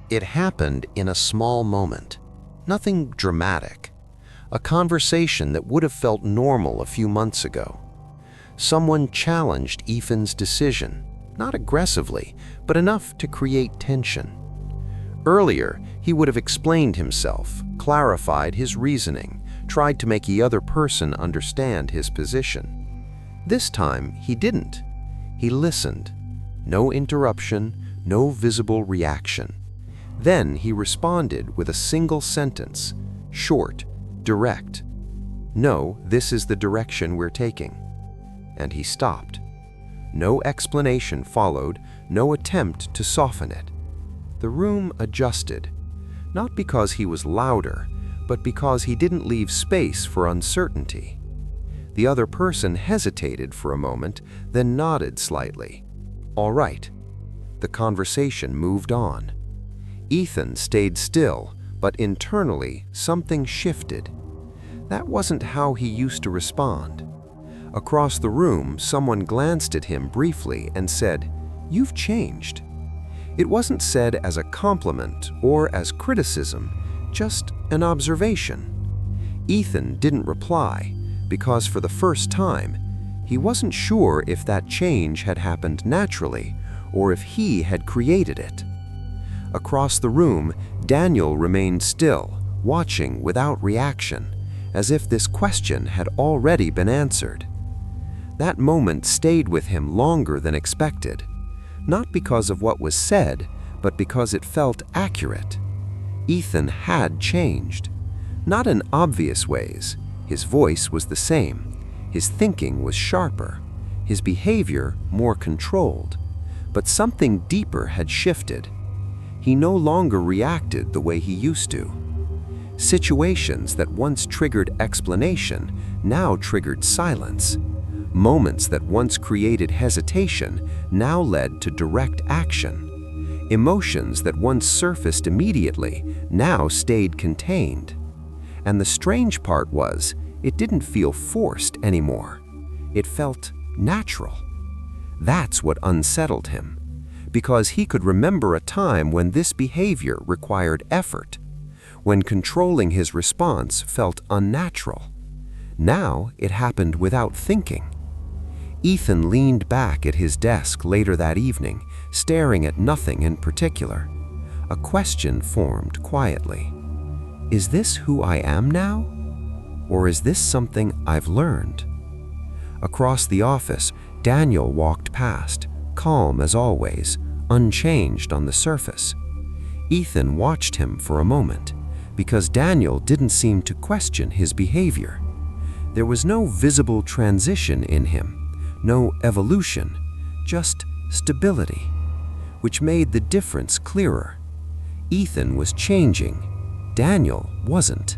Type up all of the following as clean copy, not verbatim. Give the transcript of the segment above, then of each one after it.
It happened in a small moment. Nothing dramatic. A conversation that would have felt normal a few months ago. Someone challenged Ethan's decision, not aggressively, but enough to create tension. Earlier, he would have explained himself, clarified his reasoning, tried to make the other person understand his position. This time, he didn't. He listened. No interruption, no visible reaction. Then he responded with a single sentence, short, direct. "No, this is the direction we're taking." And he stopped. No explanation followed, no attempt to soften it. The room adjusted, not because he was louder, but because he didn't leave space for uncertainty. The other person hesitated for a moment, then nodded slightly. All right. The conversation moved on. Ethan stayed still, but internally something shifted. That wasn't how he used to respond. Across the room, someone glanced at him briefly and said, "You've changed." It wasn't said as a compliment or as criticism, just an observation. Ethan didn't reply, because for the first time, he wasn't sure if that change had happened naturally or if he had created it. Across the room, Daniel remained still, watching without reaction, as if this question had already been answered. That moment stayed with him longer than expected, not because of what was said, but because it felt accurate. Ethan had changed, not in obvious ways. His voice was the same, his thinking was sharper, his behavior more controlled, but something deeper had shifted. He no longer reacted the way he used to. Situations that once triggered explanation now triggered silence. Moments that once created hesitation now led to direct action. Emotions that once surfaced immediately now stayed contained. And the strange part was, it didn't feel forced anymore. It felt natural. That's what unsettled him, because he could remember a time when this behavior required effort, when controlling his response felt unnatural. Now it happened without thinking. Ethan leaned back at his desk later that evening, staring at nothing in particular. A question formed quietly. Is this who I am now? Or is this something I've learned? Across the office, Daniel walked past, calm as always, unchanged on the surface. Ethan watched him for a moment, because Daniel didn't seem to question his behavior. There was no visible transition in him. No evolution, just stability, which made the difference clearer. Ethan was changing, Daniel wasn't,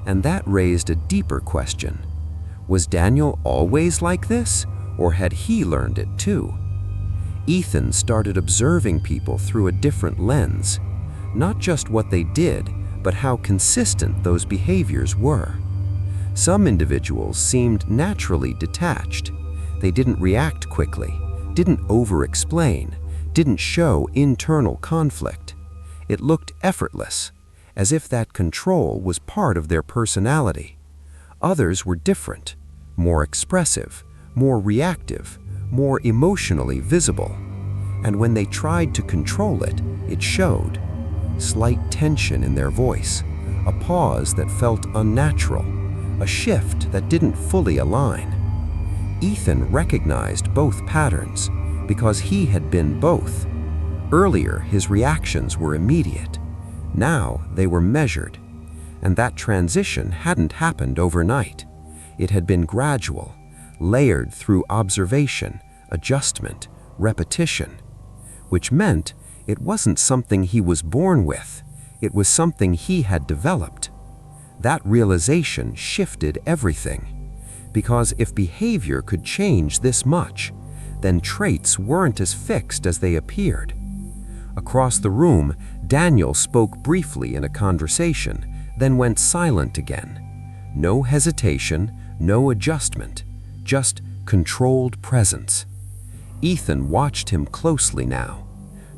and that raised a deeper question. Was Daniel always like this, or had he learned it too? Ethan started observing people through a different lens, not just what they did, but how consistent those behaviors were. Some individuals seemed naturally detached. They didn't react quickly, didn't over-explain, didn't show internal conflict. It looked effortless, as if that control was part of their personality. Others were different, more expressive, more reactive, more emotionally visible. And when they tried to control it, it showed. Slight tension in their voice, a pause that felt unnatural, a shift that didn't fully align. Ethan recognized both patterns because he had been both. Earlier, his reactions were immediate. Now they were measured. And that transition hadn't happened overnight. It had been gradual, layered through observation, adjustment, repetition, which meant it wasn't something he was born with. It was something he had developed. That realization shifted everything. Because if behavior could change this much, then traits weren't as fixed as they appeared. Across the room, Daniel spoke briefly in a conversation, then went silent again. No hesitation, no adjustment, just controlled presence. Ethan watched him closely now,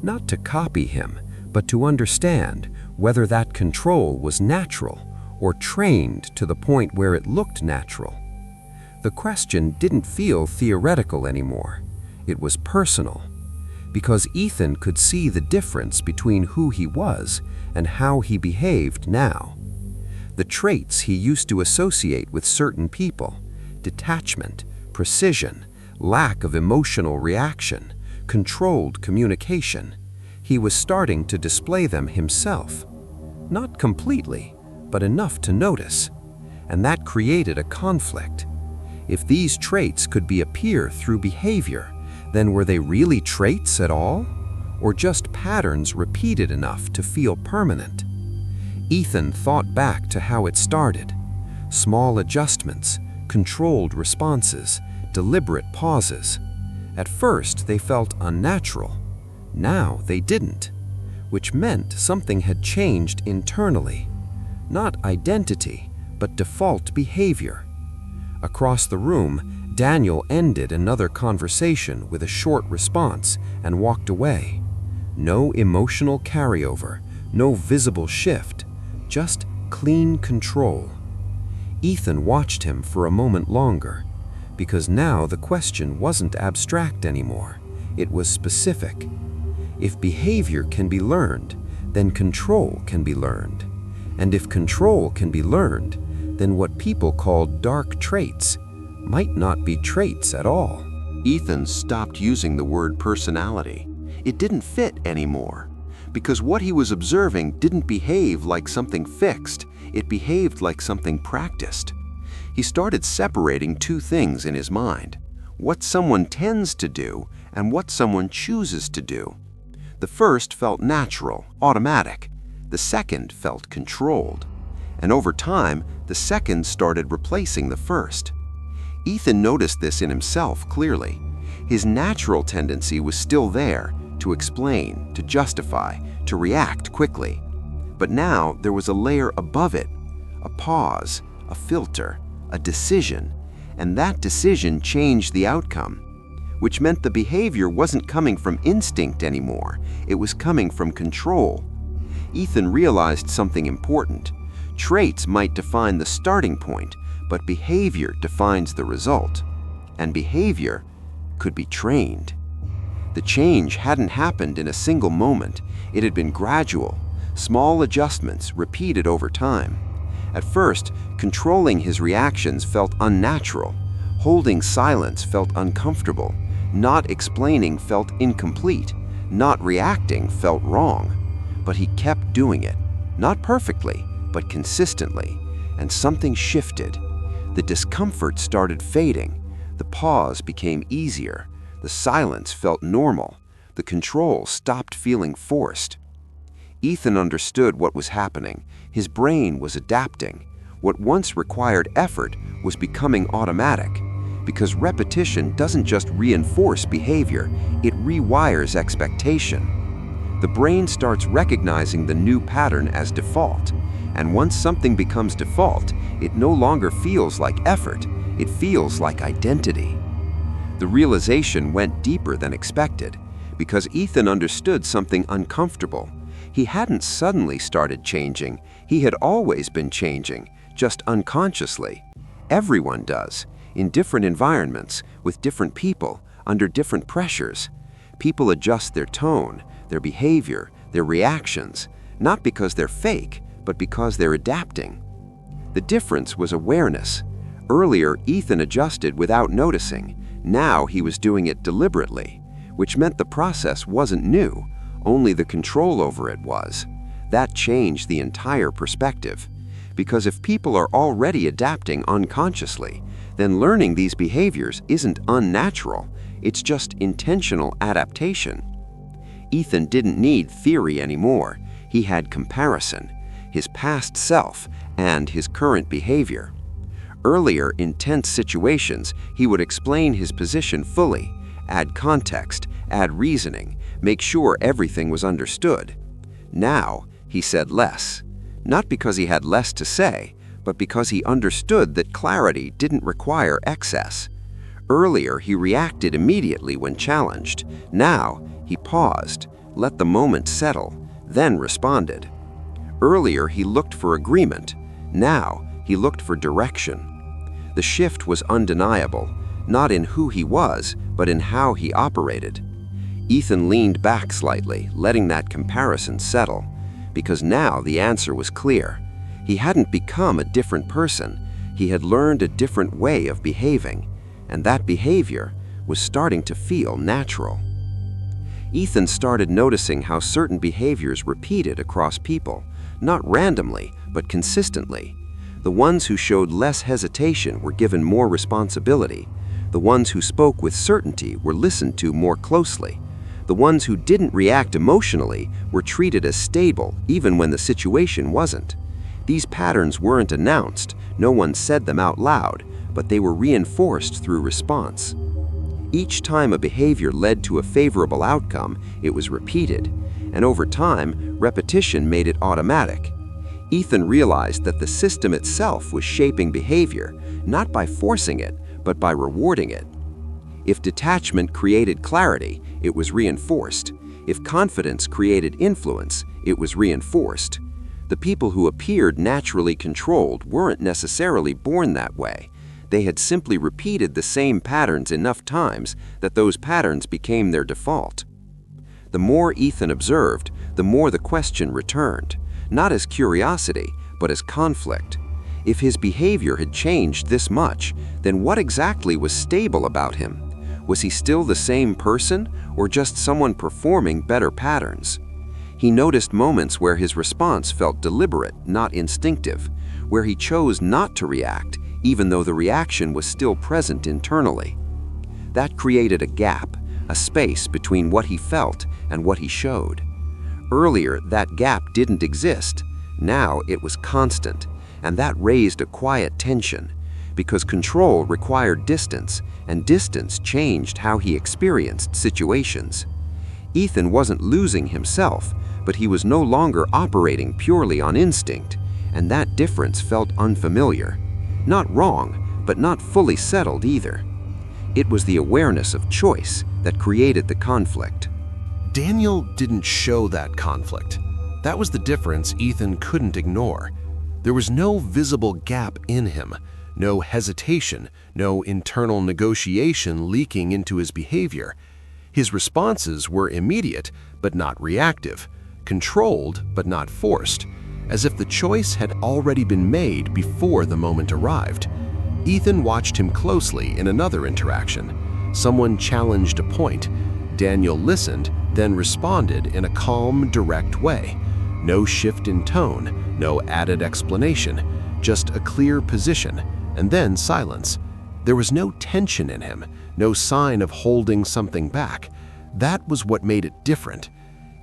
not to copy him, but to understand whether that control was natural or trained to the point where it looked natural. The question didn't feel theoretical anymore. It was personal, because Ethan could see the difference between who he was and how he behaved now. The traits he used to associate with certain people, detachment, precision, lack of emotional reaction, controlled communication, he was starting to display them himself. Not completely, but enough to notice. And that created a conflict. If these traits could appear through behavior, then were they really traits at all? Or just patterns repeated enough to feel permanent? Ethan thought back to how it started. Small adjustments, controlled responses, deliberate pauses. At first, they felt unnatural. Now they didn't, which meant something had changed internally. Not identity, but default behavior. Across the room, Daniel ended another conversation with a short response and walked away. No emotional carryover, no visible shift, just clean control. Ethan watched him for a moment longer, because now the question wasn't abstract anymore. It was specific. If behavior can be learned, then control can be learned. And if control can be learned, then what people call dark traits might not be traits at all. Ethan stopped using the word personality. It didn't fit anymore, because what he was observing didn't behave like something fixed. It behaved like something practiced. He started separating two things in his mind: what someone tends to do and what someone chooses to do. The first felt natural, automatic. The second felt controlled. And over time, the second started replacing the first. Ethan noticed this in himself clearly. His natural tendency was still there, to explain, to justify, to react quickly. But now there was a layer above it, a pause, a filter, a decision, and that decision changed the outcome, which meant the behavior wasn't coming from instinct anymore. It was coming from control. Ethan realized something important. Traits might define the starting point, but behavior defines the result. And behavior could be trained. The change hadn't happened in a single moment. It had been gradual, small adjustments repeated over time. At first, controlling his reactions felt unnatural. Holding silence felt uncomfortable. Not explaining felt incomplete. Not reacting felt wrong. But he kept doing it, not perfectly, but consistently, and something shifted. The discomfort started fading. The pause became easier. The silence felt normal. The control stopped feeling forced. Ethan understood what was happening. His brain was adapting. What once required effort was becoming automatic, because repetition doesn't just reinforce behavior, it rewires expectation. The brain starts recognizing the new pattern as default, and once something becomes default, it no longer feels like effort, it feels like identity. The realization went deeper than expected, because Ethan understood something uncomfortable. He hadn't suddenly started changing, he had always been changing, just unconsciously. Everyone does, in different environments, with different people, under different pressures. People adjust their tone, their behavior, their reactions, not because they're fake, but because they're adapting. The difference was awareness. Earlier, Ethan adjusted without noticing. Now he was doing it deliberately, which meant the process wasn't new, only the control over it was. That changed the entire perspective. Because if people are already adapting unconsciously, then learning these behaviors isn't unnatural, it's just intentional adaptation. Ethan didn't need theory anymore. He had comparison, his past self and his current behavior. Earlier, in tense situations, he would explain his position fully, add context, add reasoning, make sure everything was understood. Now, he said less, not because he had less to say, but because he understood that clarity didn't require excess. Earlier, he reacted immediately when challenged. Now, he paused, let the moment settle, then responded. Earlier, he looked for agreement. Now, he looked for direction. The shift was undeniable, not in who he was, but in how he operated. Ethan leaned back slightly, letting that comparison settle, because now the answer was clear. He hadn't become a different person. He had learned a different way of behaving, and that behavior was starting to feel natural. Ethan started noticing how certain behaviors repeated across people, not randomly, but consistently. The ones who showed less hesitation were given more responsibility. The ones who spoke with certainty were listened to more closely. The ones who didn't react emotionally were treated as stable, even when the situation wasn't. These patterns weren't announced, no one said them out loud, but they were reinforced through response. Each time a behavior led to a favorable outcome, it was repeated, and over time, repetition made it automatic. Ethan realized that the system itself was shaping behavior, not by forcing it, but by rewarding it. If detachment created clarity, it was reinforced. If confidence created influence, it was reinforced. The people who appeared naturally controlled weren't necessarily born that way. They had simply repeated the same patterns enough times that those patterns became their default. The more Ethan observed, the more the question returned, not as curiosity, but as conflict. If his behavior had changed this much, then what exactly was stable about him? Was he still the same person, or just someone performing better patterns? He noticed moments where his response felt deliberate, not instinctive, where he chose not to react, even though the reaction was still present internally. That created a gap, a space between what he felt and what he showed. Earlier, that gap didn't exist. Now it was constant, and that raised a quiet tension, because control required distance, and distance changed how he experienced situations. Ethan wasn't losing himself, but he was no longer operating purely on instinct, and that difference felt unfamiliar. Not wrong, but not fully settled either. It was the awareness of choice that created the conflict. Daniel didn't show that conflict. That was the difference Ethan couldn't ignore. There was no visible gap in him, no hesitation, no internal negotiation leaking into his behavior. His responses were immediate, but not reactive, controlled, but not forced, as if the choice had already been made before the moment arrived. Ethan watched him closely in another interaction. Someone challenged a point. Daniel listened, then responded in a calm, direct way. No shift in tone, no added explanation, just a clear position, and then silence. There was no tension in him, no sign of holding something back. That was what made it different.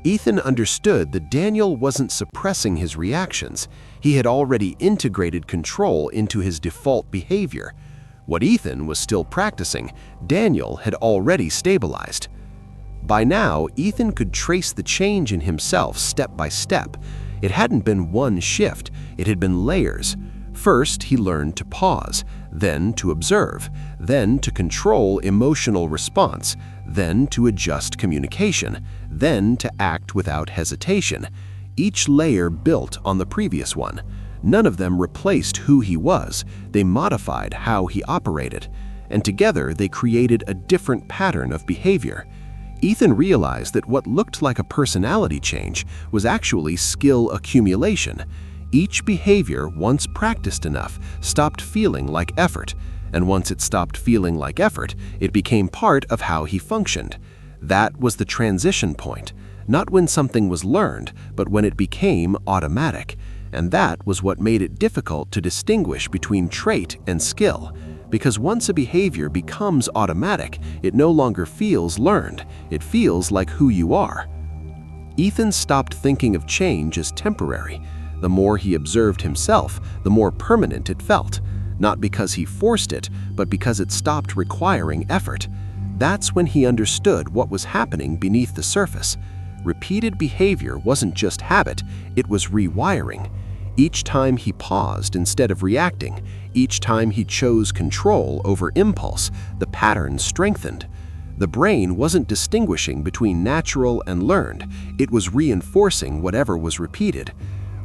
Ethan understood that Daniel wasn't suppressing his reactions. He had already integrated control into his default behavior. What Ethan was still practicing, Daniel had already stabilized. By now, Ethan could trace the change in himself step by step. It hadn't been one shift, it had been layers. First, he learned to pause, then to observe, then to control emotional response, then to adjust communication, then to act without hesitation. Each layer built on the previous one. None of them replaced who he was, they modified how he operated, and together they created a different pattern of behavior. Ethan realized that what looked like a personality change was actually skill accumulation. Each behavior, once practiced enough, stopped feeling like effort, and once it stopped feeling like effort, it became part of how he functioned. That was the transition point, not when something was learned, but when it became automatic, and that was what made it difficult to distinguish between trait and skill. Because once a behavior becomes automatic, it no longer feels learned, it feels like who you are. Ethan stopped thinking of change as temporary. The more he observed himself, the more permanent it felt, not because he forced it, but because it stopped requiring effort. That's when he understood what was happening beneath the surface. Repeated behavior wasn't just habit, it was rewiring. Each time he paused instead of reacting, each time he chose control over impulse, the pattern strengthened. The brain wasn't distinguishing between natural and learned, it was reinforcing whatever was repeated.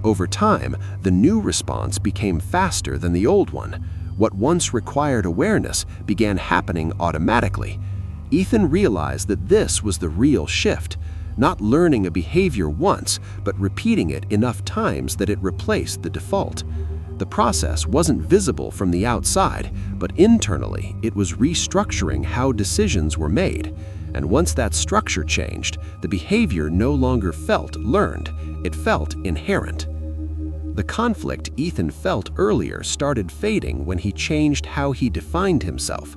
Over time, the new response became faster than the old one. What once required awareness began happening automatically. Ethan realized that this was the real shift, not learning a behavior once, but repeating it enough times that it replaced the default. The process wasn't visible from the outside, but internally it was restructuring how decisions were made. And once that structure changed, the behavior no longer felt learned, it felt inherent. The conflict Ethan felt earlier started fading when he changed how he defined himself.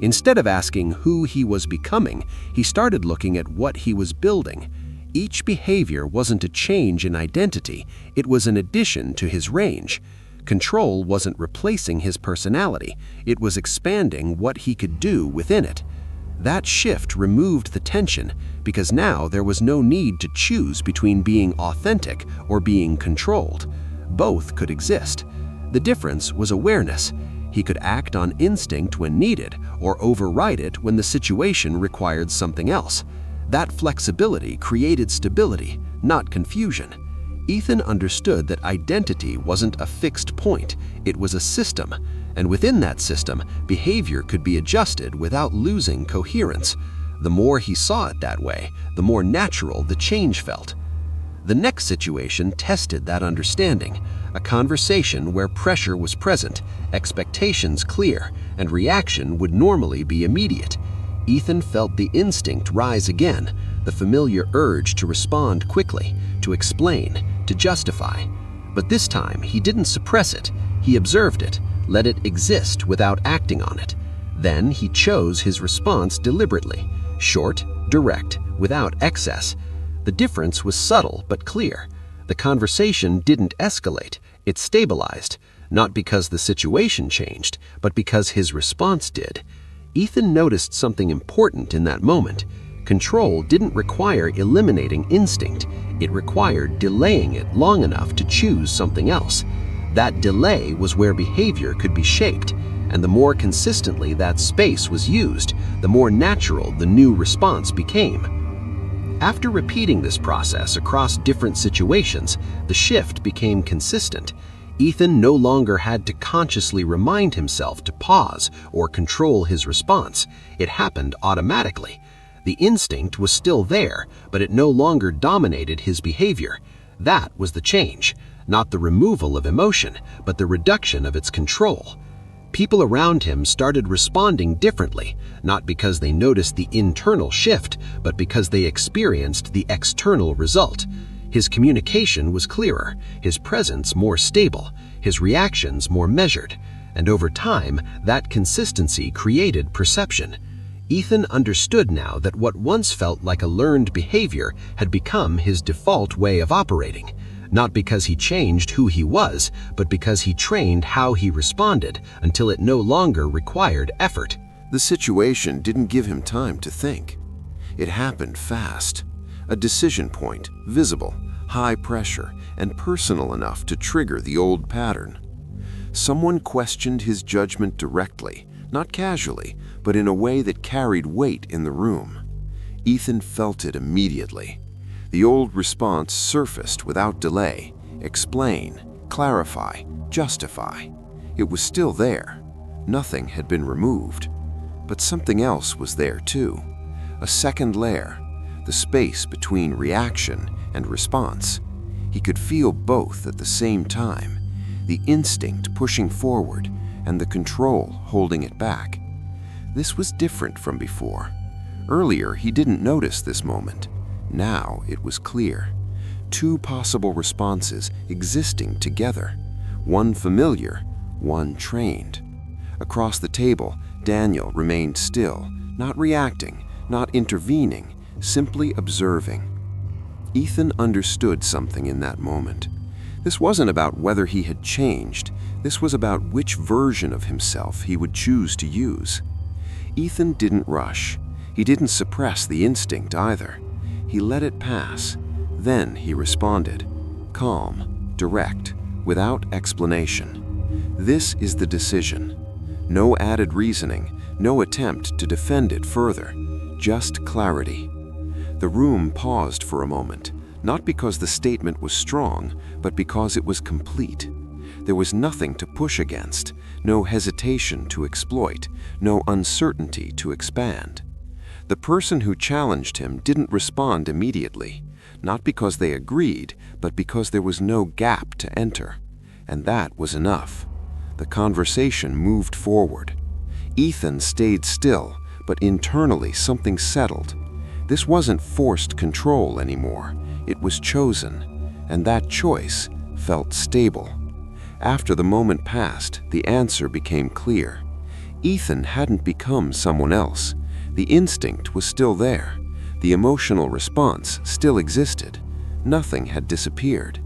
Instead of asking who he was becoming, he started looking at what he was building. Each behavior wasn't a change in identity, it was an addition to his range. Control wasn't replacing his personality, it was expanding what he could do within it. That shift removed the tension, because now there was no need to choose between being authentic or being controlled. Both could exist. The difference was awareness. He could act on instinct when needed, or override it when the situation required something else. That flexibility created stability, not confusion. Ethan understood that identity wasn't a fixed point, it was a system, and within that system, behavior could be adjusted without losing coherence. The more he saw it that way, the more natural the change felt. The next situation tested that understanding, a conversation where pressure was present, expectations clear, and reaction would normally be immediate. Ethan felt the instinct rise again, the familiar urge to respond quickly, to explain, to justify. But this time, he didn't suppress it. He observed it, let it exist without acting on it. Then he chose his response deliberately, short, direct, without excess. The difference was subtle but clear. The conversation didn't escalate, it stabilized, not because the situation changed, but because his response did. Ethan noticed something important in that moment. Control didn't require eliminating instinct, it required delaying it long enough to choose something else. That delay was where behavior could be shaped, and the more consistently that space was used, the more natural the new response became. After repeating this process across different situations, the shift became consistent. Ethan no longer had to consciously remind himself to pause or control his response. It happened automatically. The instinct was still there, but it no longer dominated his behavior. That was the change, not the removal of emotion, but the reduction of its control. People around him started responding differently, not because they noticed the internal shift, but because they experienced the external result. His communication was clearer, his presence more stable, his reactions more measured, and over time, that consistency created perception. Ethan understood now that what once felt like a learned behavior had become his default way of operating, not because he changed who he was, but because he trained how he responded until it no longer required effort. The situation didn't give him time to think. It happened fast. A decision point, visible, high pressure, and personal enough to trigger the old pattern. Someone questioned his judgment directly, not casually, but in a way that carried weight in the room. Ethan felt it immediately. The old response surfaced without delay. Explain, clarify, justify. It was still there. Nothing had been removed. But something else was there too. A second layer, the space between reaction and response. He could feel both at the same time, the instinct pushing forward and the control holding it back. This was different from before. Earlier, he didn't notice this moment. Now it was clear. Two possible responses existing together. One familiar, one trained. Across the table, Daniel remained still, not reacting, not intervening, simply observing. Ethan understood something in that moment. This wasn't about whether he had changed. This was about which version of himself he would choose to use. Ethan didn't rush. He didn't suppress the instinct either. He let it pass. Then he responded, calm, direct, without explanation. This is the decision. No added reasoning, no attempt to defend it further. just clarity. The room paused for a moment, not because the statement was strong, but because it was complete. There was nothing to push against, no hesitation to exploit, no uncertainty to expand. The person who challenged him didn't respond immediately, not because they agreed, but because there was no gap to enter. And that was enough. The conversation moved forward. Ethan stayed still, but internally something settled. This wasn't forced control anymore. It was chosen, and that choice felt stable. After the moment passed, the answer became clear. Ethan hadn't become someone else. The instinct was still there. The emotional response still existed. Nothing had disappeared.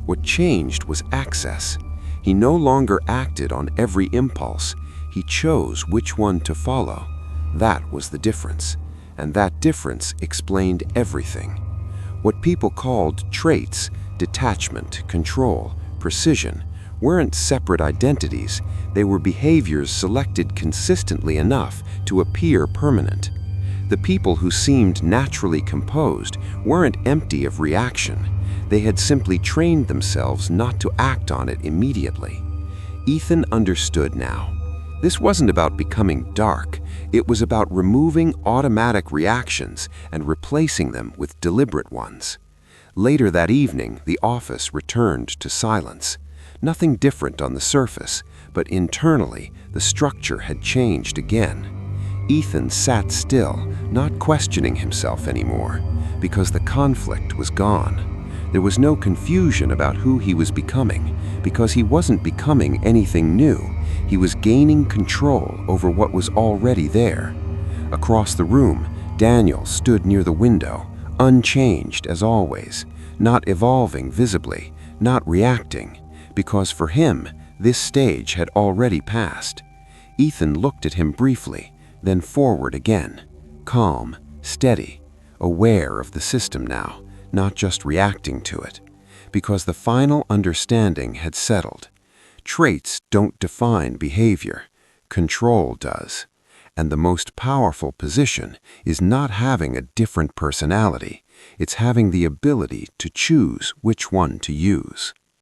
What changed was access. He no longer acted on every impulse. He chose which one to follow. That was the difference. And that difference explained everything. What people called traits, detachment, control, precision, weren't separate identities. They were behaviors selected consistently enough to appear permanent. The people who seemed naturally composed weren't empty of reaction. They had simply trained themselves not to act on it immediately. Ethan understood now. This wasn't about becoming dark. It was about removing automatic reactions and replacing them with deliberate ones. Later that evening, the office returned to silence. Nothing different on the surface, but internally, the structure had changed again. Ethan sat still, not questioning himself anymore, because the conflict was gone. There was no confusion about who he was becoming, because he wasn't becoming anything new. He was gaining control over what was already there. Across the room, Daniel stood near the window, unchanged as always, not evolving visibly, not reacting, because for him, this stage had already passed. Ethan looked at him briefly, then forward again, calm, steady, aware of the system now, not just reacting to it, because the final understanding had settled. Traits don't define behavior, control does. And the most powerful position is not having a different personality, it's having the ability to choose which one to use.